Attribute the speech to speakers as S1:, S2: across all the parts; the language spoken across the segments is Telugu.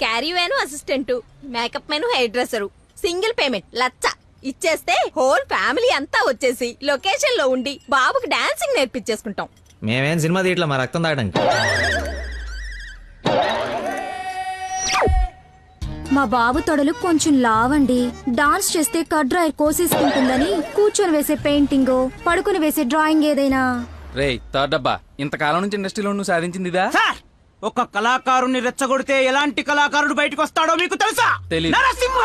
S1: Carry van assistant, makeup man hair dresser, single payment 1,00,000 ఇచ్చేస్తే హోల్ ఫ్యామిలీ అంతా వచ్చేసి లొకేషన్ లో ఉండి బాబుకి డాన్సింగ్ నేర్పించేసుకుంటాం.
S2: మేమేం సినిమా తీయట్లా మా రక్తం తాగడానికి.
S3: మా బాబు తొడలు కొంచెం లావండి. డాన్స్ చేస్తే కడ్రాయర్ కోసేసుకుంటుందని కూర్చొని వేసే పెయింటింగ్, పడుకుని వేసే డ్రాయింగ్ ఏదైనా.
S4: రేయ్ థర్డ్ డబ్బా, ఇంతకాలం నుంచి ఇండస్ట్రీలో నువ్వు సాధించింది ఇదా?
S5: సార్, ఒక కళాకారుని రెచ్చగొడితే ఎలాంటి కళాకారుడు బయటకు వస్తాడో మీకు తెలుసా?
S4: తెలీదు.
S5: నరసింహ!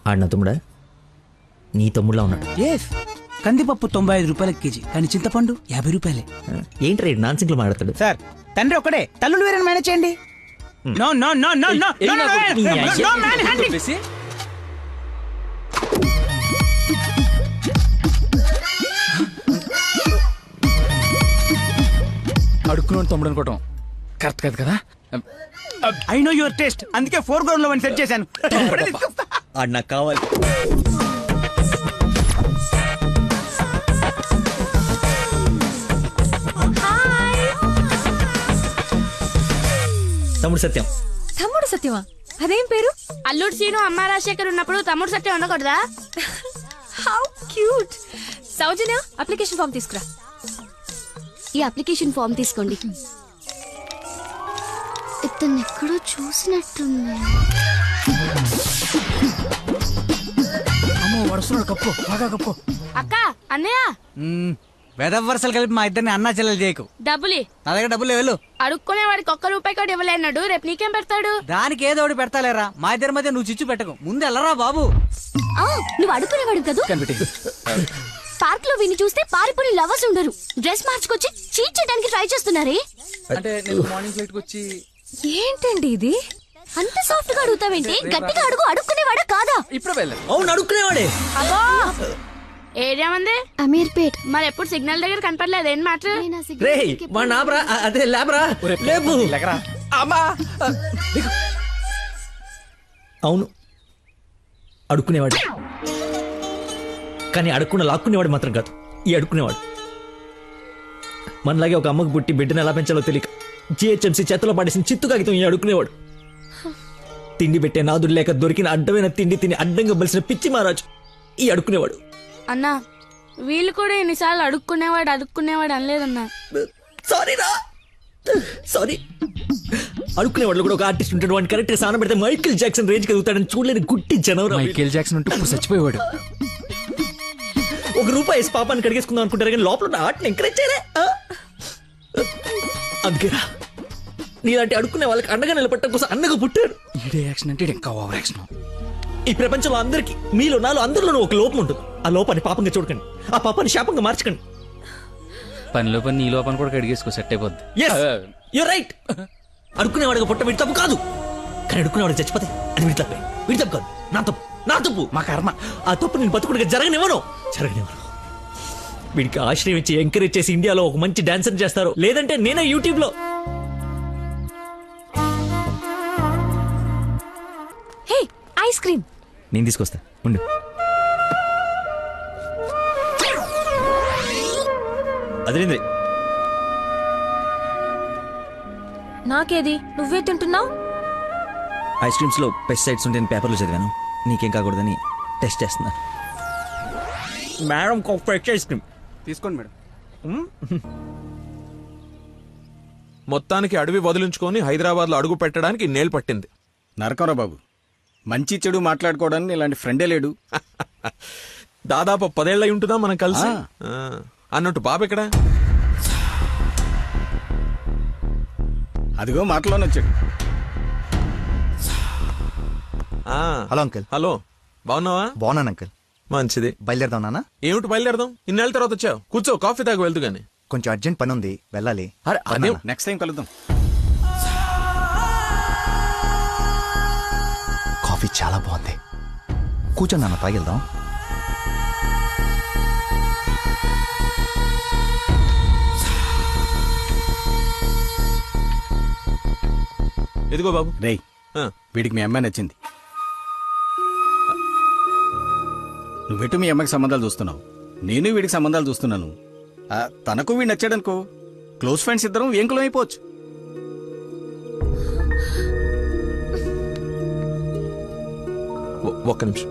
S2: ఆడిన తమ్ముడా నీ తమ్ముడులా ఉన్నాడు.
S5: కందిపప్పు 95 రూపాయలకి కేజీ, కానీ చింతపండు 50 రూపాయలే.
S2: ఏంటి రేడు నాన్ సింగ్ లో మాట్లాడతాడు.
S5: సార్, తండ్రి ఒకడే, తల్లులు వేరే మేనేజ్ చేయండి. No no no no no
S4: అడుక్కున్నాడు తమ్ముడు అనుకోవటం కరెక్ట్ కాదు కదా.
S5: ఐ నో యువర్ టేస్ట్, అందుకే 4 గ్రౌండ్ లో సెట్ చేశాను.
S2: ఆడు నాకు కావాలి. తమ్ముడు సత్యం.
S1: తమ్ముడు సత్యమా? అదేం పేరు?
S6: అల్లుడు సీను అమ్మ రాజశేఖర్ ఉన్నప్పుడు తమ్ముడు సత్యం ఉండకూడదా?
S1: How cute. Soujanya, application form తీసుకురా.
S3: ఈ అప్లికేషన్ ఫామ్ తీసుకోండి. ఇతను ఎక్కడో చూసినట్టుంది.
S5: అమ్మో, వడుస్తున్నాడు. కప్పు బాగా కప్పు.
S6: అక్క, అన్నయ్య
S5: వెదవరసలు కలిపి మా ఇద్దరిని అన్నా చెల్లెలు చేయకు.
S6: డబ్బులి.
S5: నా దగ్గర డబ్బులు వెళ్ళు.
S6: అడుక్కునే వాడికి ₹1 కూడా ఇవ్వలేన్నాడు. రేపు నీకేం పెడతాడు?
S5: దానికి ఏదో ఒకటి పెడతాలేరా. మా ఇద్దరి మధ్య నువ్వు చిచ్చు పెట్టకు. ముందు వెళ్ళరా బాబు.
S3: నువ్వు అడుగునేవాడు కదా. పార్క్ లో విని చూస్తే పారిపోయి లవర్స్ ఉండరు. డ్రెస్ మార్చుకొచ్చి చీట్ చేయడానికి ట్రై చేస్తున్నారే.
S4: అంటే నేను మార్నింగ్ ఫ్లైట్ కి వచ్చి.
S1: ఏంటండి ఇది?
S3: అంత సాఫ్ట్ గా అడుగుతావేంటి? గట్టిగా అడుగు. అడుక్కునేవాడా కాదా?
S4: ఇప్పుడు వెళ్ళాను.
S2: అవును అడుక్కునేవాడే.
S6: అబ్బో, ఏరియా మంది
S3: అమీర్పేట్.
S6: మరి ఎప్పుడు సిగ్నల్ దగ్గర కనపడలేదు. ఏం మాట?
S2: రే వాడు నాబ్రా, అదే లేబరా. లేపు. అవును అడుక్కునేవాడు, కానీ అడుక్కున్న లాక్కునేవాడు మాత్రం కాదు. ఈ అడుక్కునేవాడు మనలాగే ఒక అమ్మకు పుట్టి బిడ్డను ఎలా పెంచాలో తెలియక జిహెచ్ఎంసీ చేతిలో పడేసిన చిత్తు కాగితం ఈ అడుక్కునేవాడు. తిండి పెట్టే నాదుడు లేక దొరికిన అడ్డమైన తిండి తిని అడ్డంగా బలిసిన పిచ్చి మహారాజు ఈ అడుక్కునేవాడు.
S6: అన్నా, వీళ్ళు కూడా ఎన్నిసార్లు అడుక్కునేవాడు అనలేదన్నా.
S2: సారీరా, సారీ. అడుక్కునేవాళ్ళు కూడా ఒక ఆర్టిస్ట్ ఉంటాడు. వాడిని కరెక్ట్ సాన పెడితే మైకేల్ జాక్సన్ రేంజ్ ఎదుగుతాడని చూడలేని గుట్టి జనవరం.
S4: మైకేల్ జాక్సన్ ఉంటూ ఇప్పుడు చచ్చిపోయేవాడు.
S2: ₹1 పాపాన్ని కడిగేసుకుందాం అనుకుంటారు కానీ లోపల ఆర్ట్ని ఎంకరేజ్ చేయలే. అందుకేరా నీలాంటి అడుక్కునే వాళ్ళకి అండగా నిలబట్టడం కోసం అన్నగా పుట్టాడు.
S4: ఈడే యాక్షన్ అంటే ఇంకా ఓవర్ యాక్షన్.
S2: ఈ ప్రపంచంలో అందరికి మీలో నాలో అందరిలోనూ ఒక లోపం ఉంటుంది. ఆ లోపాన్ని పాపంగా చూడకండి, ఆ పాపాన్ని శాపంగా మార్చకండి.
S4: పనిలో పని నీ లోపల కూడా కడిగేసుకో, సెట్ అయిపోద్ది.
S2: You're right. అడుక్కునేవాడిగా పుట్ట వీడి తప్పు కాదు, కానీ అడుక్కునేవాడికి చచ్చిపోతే అది వీడి తప్పే. వీడి తప్పు కాదు, నా తప్పు, మా కర్మ. ఆ తప్పు నేను బతుకుడిగా జరగనివ్వను. వీడికి ఆశ్రయం ఇచ్చి ఎంకరేజ్ చేసి ఇండియాలో ఒక మంచి డాన్సర్ చేస్తారు, లేదంటే నేనే యూట్యూబ్ లో.
S1: హే, ఐస్ క్రీమ్.
S2: నేను తీసుకొస్తా ఉండు. అదేంద్రి
S1: నాకేది? నువ్వే తింటున్నావు.
S2: ఐస్ క్రీమ్స్ లో పెస్టిసైడ్స్ ఉంటాయని పేపర్లో చదివాను. నీకేం కాకూడదని టెస్ట్ చేస్తున్నా. మేడం ఫ్రెష్ ఐస్ క్రీమ్
S7: తీసుకోండి మేడం. మొత్తానికి అడవి వదిలించుకొని హైదరాబాద్ లో అడుగు పెట్టడానికి నేలు పట్టింది.
S8: నరకరా బాబు, మంచి చెడు మాట్లాడుకోవడానికి ఇలాంటి ఫ్రెండే లేడు.
S7: దాదాపు 10 ఏళ్ళై ఉంటుందా మనం కలిసి. అన్నట్టు బాబు ఎక్కడ?
S8: అదిగో మాటలోనే వచ్చాడు.
S9: Hello uncle.
S7: హలో, బాగున్నావా?
S9: బాగున్నాను అంకుల్.
S7: మంచిది.
S9: బయలుదేరదాం నాన్న.
S7: ఏమిటి బయలుదేరదాం? ఇన్నేళ్ళ తర్వాత వచ్చావు, కూర్చో, కాఫీ తాగి వెళ్తూ గాని.
S9: కొంచెం అర్జెంట్ పని ఉంది, వెళ్ళాలి.
S7: అదే
S8: నెక్స్ట్ టైం కలుద్దాం.
S9: కాఫీ చాలా బాగుంది. కూర్చొని నాన్న, తాగిద్దాం.
S7: ఎదిగో బాబు.
S8: రేయ్, వీడికి మీ అమ్మాయి నచ్చింది. నువ్వెటు మీ అమ్మకి సంబంధాలు చూస్తున్నావు, నేను వీడికి సంబంధాలు చూస్తున్నాను. తనకు వీడు నచ్చాడనుకో, క్లోజ్ ఫ్రెండ్స్ ఇద్దరం ఏంకులం అయిపోవచ్చు.
S7: ఒక్క నిమిషం.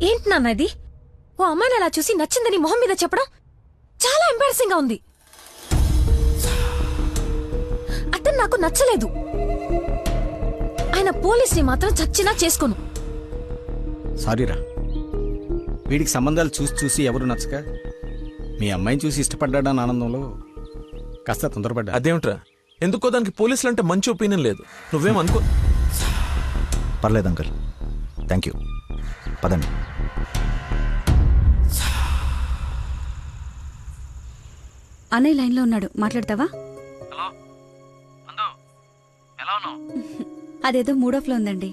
S1: ఏంటి నాన్న ఇది? ఓ అమ్మాయిని అలా చూసి నచ్చిందని మొహం మీద చెప్పడం చాలా ఎంబారసింగ్ గా ఉంది. అతను నాకు నచ్చలేదు. ఆయన పోలీస్ని మాత్రం చచ్చినా చేసుకోను.
S8: సారీరా, వీడికి సంబంధాలు చూసి చూసి ఎవరు నచ్చక మీ అమ్మాయిని చూసి ఇష్టపడ్డాడని ఆనందంలో కాస్త తొందరపడ్డా.
S7: అదేమిట్రా, ఎందుకో దానికి పోలీసులు అంటే మంచి ఒపీనియన్ లేదు. నువ్వేం అనుకో.
S9: పర్లేదు అంకుల్, థ్యాంక్ యూ. పదండి.
S3: అన్నయ్య లైన్లో ఉన్నాడు, మాట్లాడతావా? అదేదో మూడోఫ్లో ఉందండి,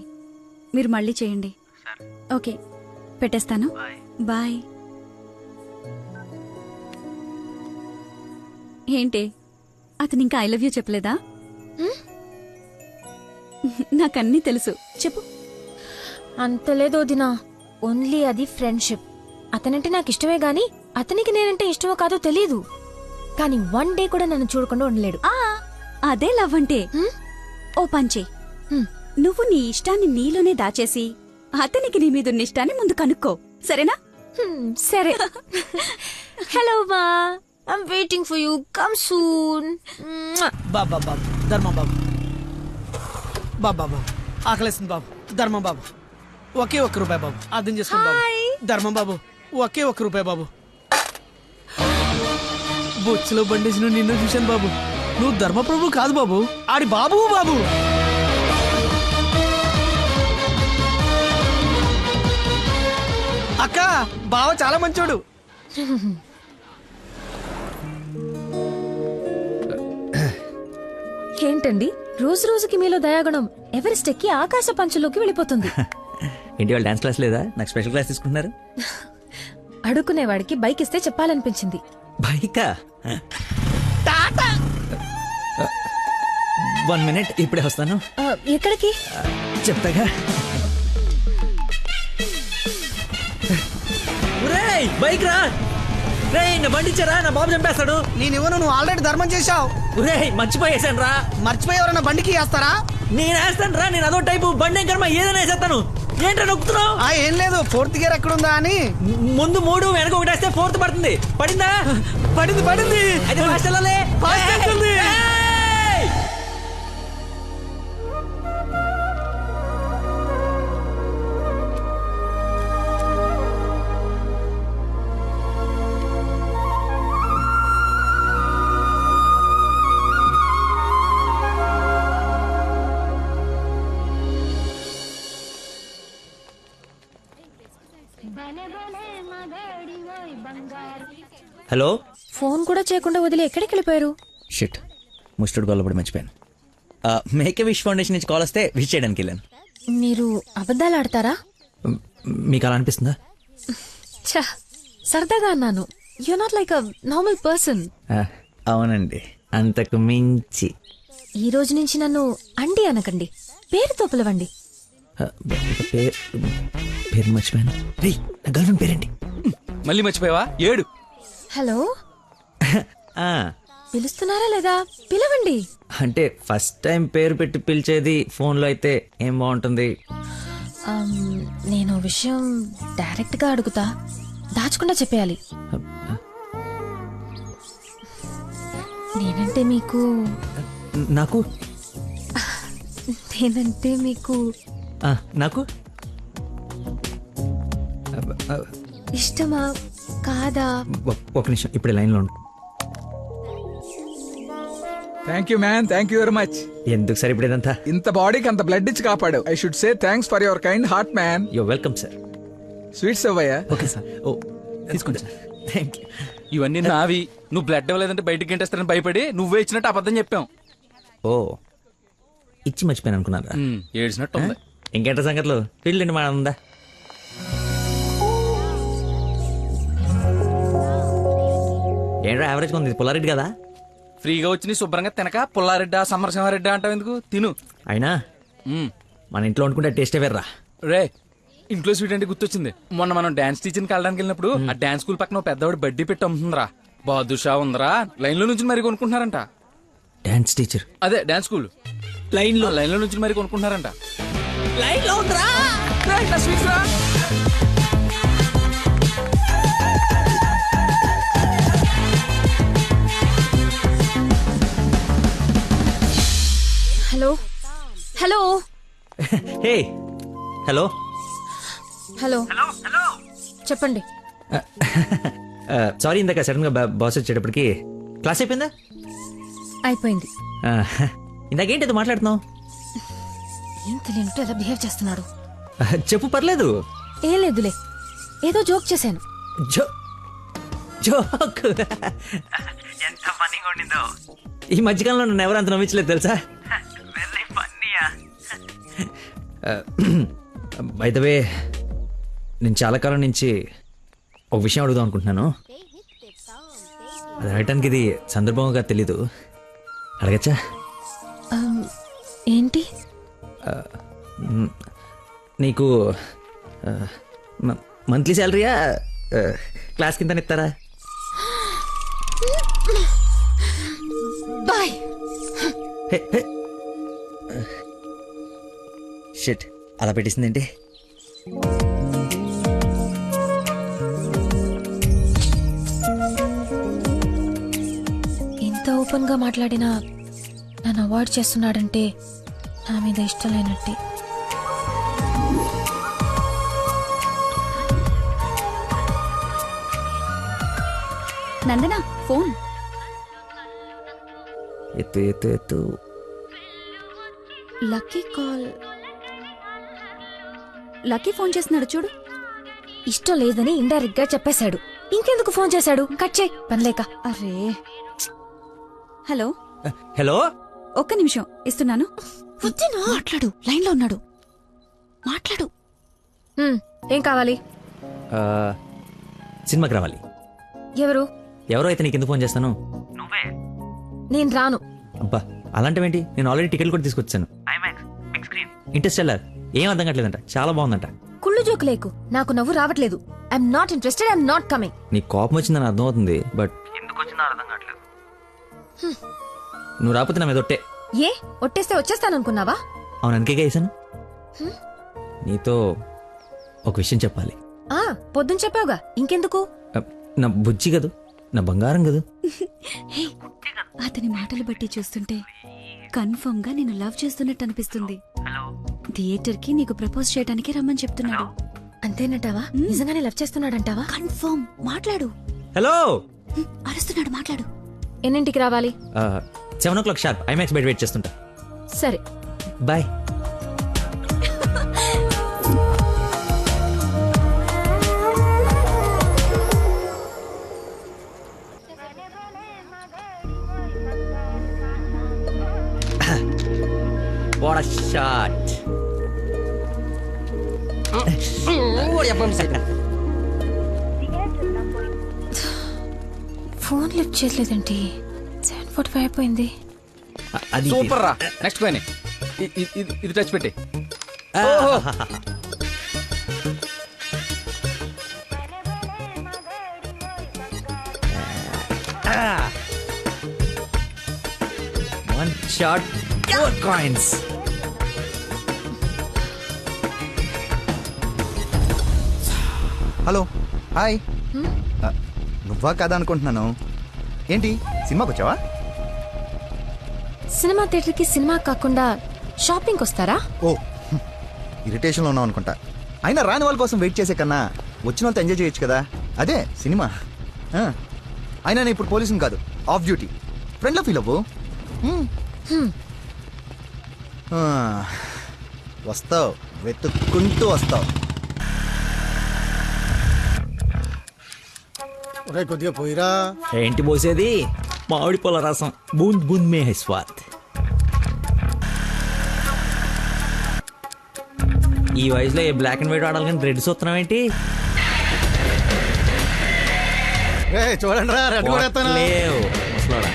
S3: మీరు మళ్ళీ చేయండి. ఓకే, పెట్టేస్తాను. బాయ్. ఏంటి, అతను ఇంకా ఐ లవ్ యూ చెప్పలేదా? నాకన్నీ తెలుసు, చెప్పు.
S1: అంత లేదు వదినా, ఓన్లీ అది ఫ్రెండ్షిప్. అతనంటే నాకు ఇష్టమే గాని అతనికి నేనంటే ఇష్టమో కాదో తెలియదు. కానీ వన్ డే కూడా నన్ను చూడకుండా ఉండలేడు.
S3: అదే లవ్ అంటే. ఓ పంచే, నువ్వు నీ ఇష్టాన్ని నీలోనే దాచేసి అతనికి నీ మీదున్న ఇష్టాన్ని ముందు కనుక్కో, సరేనా?
S1: సరే. హలో మా, I'm waiting for you, come soon.
S5: బాబా బాబు, ధర్మం బాబు. బాబా బాబు, ఆకలేస్తుంది బాబు. ధర్మం బాబు, ఒకే ఒక్క రూపాయి బాబు, అర్థం చేసుకోండి బాబు. ధర్మం బాబు, ఒకే ఒక్క రూపాయి బాబు. బొచ్చులో బండేసిన నిన్ను చూశాను బాబు. నువ్వు ధర్మప్రభు కాదు బాబు, ఆడి బాబు బాబు. అక్క, బావ చాలా మంచోడు.
S1: ఏంటండి రోజు రోజుకి మీలో దయాగుణం ఎవరెస్ట్ ఎక్కి ఆకాశ పంచులోకి వెళ్ళిపోతుంది.
S2: ఏంటి వాళ్ళు డాన్స్ క్లాస్ లేదా? నాకు స్పెషల్ క్లాస్ తీసుకుంటున్నారు.
S1: అడుక్కునేవాడికి బైక్ ఇస్తే చెప్పాలనిపించింది.
S2: బైకా? 1 minute, ఇప్పుడే వస్తాను.
S1: ఎక్కడికి?
S2: చెప్తాగా. బైక్ రా రే, నా బండి ఇచ్చారా, నా బాబు చంపేస్తాడు.
S5: నేనివ్వను, నువ్వు ఆల్రెడీ ధర్మం చేశావు.
S2: మర్చిపోయేసాను రా.
S5: మర్చిపోయి ఎవరన్నా బండికి వేస్తారా?
S2: నేను వేస్తాను రా, నేను అదో టైపు బండి కర్మ ఏదైనా వేసేస్తాను. ఏంట్రా నొక్కుతున్నావు?
S5: ఏం లేదు, 4th గేర్ ఎక్కడుందా అని.
S2: ముందు 3 వెనక 1 వేస్తే 4th పడుతుంది. పడిందా?
S5: పడింది పడింది.
S2: అయితే ఫాస్ట్ వెళ్ళాలి.
S5: ఫాస్ట్ వెళ్తుంది.
S2: హలో.
S1: ఫోన్ కూడా చేయకుండా వదిలి ఎక్కడికి వెళ్ళిపోయారు?
S2: షిట్, ముస్టుడు గొల్లపడి మర్చిపోయాను. మేక్ విష్ ఫౌండేషన్ నుంచి కాల్ వస్తే విష్ చేయడానికి వెళ్ళాను.
S1: మీరు అబద్ధాలు ఆడతారా?
S2: మీకు అలా అనిపిస్తుందా?
S1: ఛ, సరదాగా అన్నాను. You not like a normal person.
S2: అవునండి, అంతకు మించి.
S1: ఈ రోజు నుంచి నన్ను అండి అనకండి, పేరుతో పిలవండి.
S2: పేరు మర్చిపోయాను. రే, నా గర్ల్ ఫ్రెండ్ పేరేంటి?
S4: మళ్ళీ మర్చిపోయావా? 7.
S1: హలో, పిలుస్తున్నారా లేదా? పిలవండి.
S2: అంటే ఫస్ట్ టైం పేరు పెట్టి పిలిచేది ఫోన్లో అయితే ఏం బాగుంటుంది?
S1: నేను విషయం డైరెక్ట్ గా అడుగుతా, దాచకుండా చెప్పేయాలి. నేనంటే మీకు
S2: నాకు
S1: నేనంటే మీకు
S2: నాకు
S1: ఇష్టమా కాదా?
S2: ఒక నిమిషం, ఇప్పుడు లైన్లో ఉండు.
S10: Thank you man, thank you very much.
S2: ఎందుకు సార్ ఇప్పుడు ఇదంతా?
S10: ఇంత బాడీకి అంత బ్లడ్ ఇచ్చి కాపాడు. I should say thanks for your kind heart man.
S2: Yo welcome sir.
S10: Sweets అవ్వయ్యా.
S2: Okay sir. ఓ తీసుకోండి సార్. Thank you.
S4: ఇవన్నీ నావి. నువ్వు బ్లడ్ ఇవ్వలేదంటే బయటికి గంటేస్తారని భయపడి నువ్వే ఇచ్చినట్టు అబద్ధం చెప్పాం.
S2: ఓ, ఇచ్చి మర్చిపోయాను అనుకున్నారా?
S4: ఏడ్చినట్టు ఉంది.
S2: ఇంకేంట సంగతులు? ఫీల్డ్ మా ఉందా? ఏంట్రా యావరేజ్ ఉంది, పుల్లారెడ్డి కదా?
S4: ఫ్రీగా వచ్చి నీ శుభ్రంగా తినక పుల్లారెడ్డా సమరసింహారెడ్డా అంటావు ఎందుకు? తిను.
S2: అయినా మన ఇంట్లో వండుకుంటే టేస్టే వేర్రా.
S4: రే, ఇంట్లో స్వీట్ అంటే గుర్తొచ్చింది. మొన్న మనం డాన్స్ టీచర్కి వెళ్ళడానికి వెళ్ళినప్పుడు ఆ డాన్స్ స్కూల్ పక్కన పెద్దవాడు బడ్డీ పెట్టి అమ్ముతుందిరా. బాదుషా ఉందరా, లైన్ లో నుంచి మరి కొనుక్కుంటున్నారంట.
S2: డాన్స్ టీచర్
S4: అదే డాన్స్ స్కూల్ లైన్ లో నుంచి మరి కొనుక్కుంటున్నారంట.
S2: లైన్ లో ఉందిరా.
S3: Hello hello
S2: hey hello
S3: hello చెప్పండి.
S2: సారీ ఇందాక సడన్ గా బాస్ వచ్చేటప్పటికి క్లాస్ అయిపోయిందా?
S3: అయిపోయింది.
S2: ఇందాకేంటి ఏదో మాట్లాడుతున్నావు?
S3: ఏం తెలియనట్టు ఎలా బిహేవ్ చేస్తున్నాడు.
S2: చెప్పు, పర్లేదు.
S3: ఏం లేదులే, ఏదో జోక్ చేశాను.
S2: జోక్ ఎంత ఫన్నీగా ఉండిందో. ఈ మధ్యకాలంలో నన్ను ఎవరు అంత నమ్మించలేదు తెలుసా. బై ద వే, నేను చాలా కాలం నుంచి ఒక విషయం అడుగుదాం అనుకుంటున్నాను. అది అడగటానికి ఇది సందర్భంగా తెలీదు. అడగచ్చా?
S3: ఏంటి?
S2: నీకు మంత్లీ శాలరీయా క్లాస్ కింద ఇస్తారా?
S3: బాయ్.
S2: షిట్, అలా పెట్టేసిందేంటి?
S3: ఇంత ఓపెన్ గా మాట్లాడినా నన్ను అవాయిడ్ చేస్తున్నాడంటే నా మీద ఇష్టం లేనట్టే. నందనా ఫోన్
S2: ఎత్తు ఎత్తు ఎత్తు.
S3: Lucky call. లక్కీ ఫోన్ చేస్తున్నాడు చూడు. ఇష్టం లేదని ఇండైరెక్ట్ గా చెప్పేశాడు. ఇంకెందుకు ఫోన్ చేశాడు? కట్ చేయి, పనిలేక. అరే హలో
S2: హలో,
S3: ఒక్క నిమిషం ఇస్తున్నాను. మాట్లాడు, లైన్ లో ఉన్నాడు. మాట్లాడు. ఏం కావాలి?
S2: సినిమాకి రావాలి.
S3: ఎవరు?
S2: ఎవరో అయితే నీకు ఎందుకు ఫోన్ చేస్తాను?
S3: నేను రాను.
S2: అబ్బా, అలాంటివేంటి? నేను ఆల్రెడీ టికెట్ కూడా తీసుకొచ్చాను. ఇంటర్స్టెల్లార్ ఏం అర్థం కావట్లేదంట, చాలా బాగుందంట.
S3: కుళ్ళు జోకు లేకు, నాకు నవ్వు రావట్లేదు. I'm not interested, I'm not coming.
S2: నీ కోపం వచ్చిందని అర్థం అవుతుంది, బట్ ఎందుకు వచ్చిందో అర్థం కావట్లేదు. నువ్వు రాకపోతే నా మీద ఒట్టే.
S3: ఏ ఒట్టేస్తే వచ్చేస్తాననుకున్నావా?
S2: అవును, అందుకే వేసాను. నీతో ఒక విషయం చెప్పాలి.
S3: పొద్దున చెప్పావుగా, ఇంకెందుకు?
S2: నా బుజ్జి కదూ, నా బంగారం కదూ.
S3: అతని మాటలు బట్టి చూస్తుంటే కన్ఫర్మ్ గా నేను లవ్ చేస్తున్నట్టు అనిపిస్తుంది. థియేటర్ కి నీకు ప్రపోజ్ చేయడానికి రమ్మని చెప్తున్నాడు. అంతేనంటావా? నిజంగానే లవ్ చేస్తున్నాడంటావా? కన్ఫర్మ్. మాట్లాడు.
S2: హలో,
S3: అరుస్తున్నాడు, మాట్లాడు. ఎన్నింటికి రావాలి?
S2: 7 o'clock షార్ప్ ఐమాక్స్ బయట వెయిట్ చేస్తుంటా.
S3: సరే,
S2: bye. What a shot.
S3: Phone lift చేయలేదండి. 7:45 అయిపోయింది.
S2: అది
S4: సూపర్ రా. నెక్స్ట్ పైన ఇది టచ్ పెట్టి.
S2: One shot, 4 coins.
S9: Hello, hi. నువ్వా కదా అనుకుంటున్నాను. ఏంటి సినిమాకి వచ్చావా?
S3: సినిమా థియేటర్ కి సినిమా కాకుండా షాపింగ్ వస్తారా?
S9: ఓ, ఇరిటేషన్లో ఉన్నావు అనుకుంటా. అయినా రాని వాళ్ళ కోసం వెయిట్ చేసే కన్నా వచ్చిన వాళ్ళతో ఎంజాయ్ చేయొచ్చు కదా. అదే సినిమా. అయినా నేను ఇప్పుడు పోలీసుని కాదు, ఆఫ్ డ్యూటీ. ఫ్రెండ్లో ఫీల్ అవ్వు. వస్తావు, వెతుక్కుంటూ వస్తావు.
S5: కొద్దిగా పోయిరా.
S2: ఏంటి పోసేది? మామిడి పొల రసం. బూంద్ బూంద్ మే హై స్వాద్. ఈ వయసులో ఏ బ్లాక్ అండ్ వైట్ ఆడాలి కానీ రెడ్ చూస్తున్నావు ఏంటి?
S9: చూడండి రా, రెడ్ కూడా ఎత్తాను.
S2: కొట్లేవు ముసలోడా,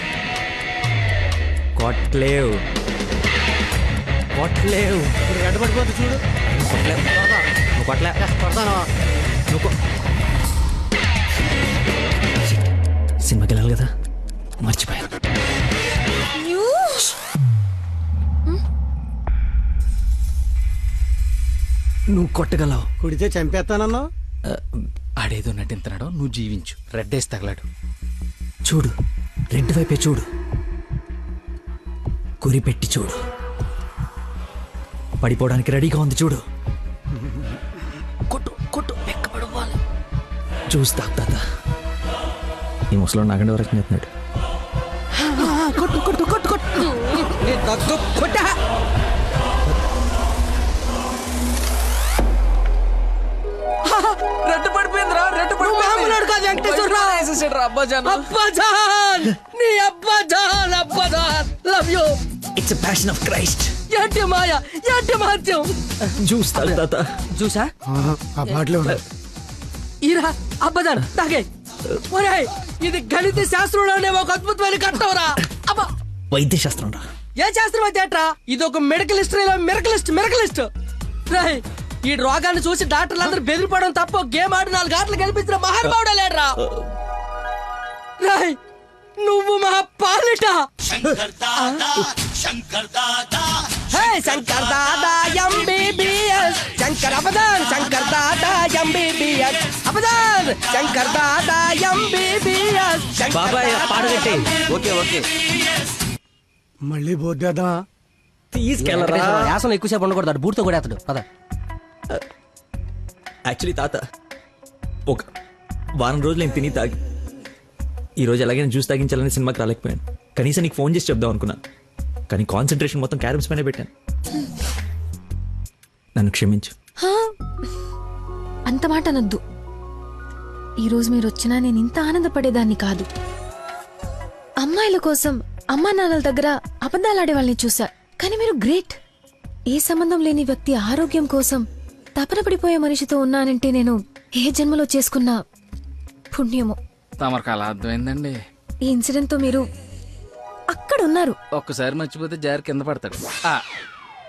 S2: కొట్లేవు.
S5: రెడ్ పడిపోతుంది చూడు.
S2: కొట్లేవు. నువ్వు కొట్టలే. నువ్వు కొ- సినిమాకి వెళ్ళాలి కదా, మర్చిపోయాను. నువ్వు కొట్టగలవు.
S5: కుడితే చంపేస్తానన్నా.
S4: ఆడేదో నటింతనాడో, నువ్వు జీవించు. రెడ్ వేసి తగలాడు.
S2: చూడు, రెండు వైపే చూడు, గురి పెట్టి చూడు. పడిపోవడానికి రెడీగా ఉంది చూడు. కొట్టు కొట్టు, ఎక్కబడిపోవాలి. చూస్తా తాత. ఈ ముసలో నాగండి వరకు నెత్తున్నాడు.
S5: కొట్టు కొట్టు కొట్టు కొట్టు. కొట్టా.
S4: రెడ్ పడిపోయిందిరా, రెడ్
S5: మామూలుడు కాదు వెంకటేశ్వరరావు.
S4: అబ్బాజాన్.
S5: అబ్బాజాన్, నీ అబ్బాజాన్, అబ్బాజాన్, love you.
S2: It's passion of Christ.
S5: ఏంటి మాయ, ఏంటి మహత్యం.
S2: చూస్తా తాత.
S5: చూసా ఆ పాటలో ఈరా అబ్బదాన్ తాగే. ఒరేయ్, ఇది గణిత శాస్త్రంలోనే ఒక అద్భుతమైన కట్టవరా. అబ్బా,
S2: వైద్య శాస్త్రం రా.
S5: ఏ శాస్త్రం అయితే ఏట్రా? ఇది ఒక మెడికల్ హిస్టరీలో మిరకలిస్ట్. రేయ్, ఈ రోగాన్ని చూసి డాక్టర్లు అందరూ బెదిరిపోవడం తప్ప గేమ్ ఆడి 4 గంటలు గెలిపించిన మహానుభావుడే లేడ్రా. రేయ్, నువ్వు మా పాలిట Shankar Dada MBBS. Shankar అబదాన్, Shankar Dada MBBS. అబదాన్, Shankar Dada MBBS.
S2: బాబాయ్ పాట కట్టే.
S9: Okay okay.
S5: మళ్ళీ బోద్దేదా
S2: తీసుకెళ్ళరా.
S5: యాసన ఎక్కువసేపు ఉండకూడదు, బూట్తో కూడా అతడు పద.
S2: యాక్చువల్లీ తాత, ఒక వారం రోజులు నేను తిని తాగి ఈరోజు ఎలాగైనా జ్యూస్ తాగించాలని సినిమాకి రాలేకపోయాను. కనీసం నీకు ఫోన్ చేసి చెప్దాం అనుకున్నాను, కానీ కాన్సన్ట్రేషన్ మొత్తం క్యారమ్స్ పైన పెట్టాను. నన్ను క్షమించు.
S3: అంత మాట అనొద్దు. ఈరోజు మీరు వచ్చినా నేను ఇంత ఆనందపడేదాన్ని కాదు. అమ్మాయిల కోసం అమ్మా నాన్నల దగ్గర అబద్ధాలాడే వాళ్ళని చూసా, కానీ మీరు గ్రేట్. ఏ సంబంధం లేని వ్యక్తి ఆరోగ్యం కోసం తపన పడిపోయే మనిషితో ఉన్నానంటే నేను ఏ జన్మలో చేసుకున్న పుణ్యమో.
S4: తమరికి అలా అర్థమైందండి.
S3: ఈ ఇన్సిడెంట్ తో మీరు అక్కడ ఉన్నారు.
S4: ఒక్కసారి మర్చిపోతే జారి కింద పడతాడు.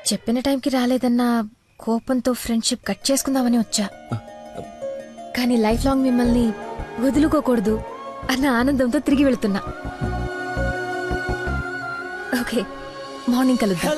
S3: చెప్పిన టైంకి రాలేదన్న కోపంతో ఫ్రెండ్షిప్ కట్ చేసుకుందామని వచ్చా, కానీ లైఫ్ లాంగ్ మిమ్మల్ని వదులుకోకూడదు అన్న ఆనందంతో తిరిగి వెళ్తున్నా. ఓకే, మార్నింగ్ కలుద్దాం.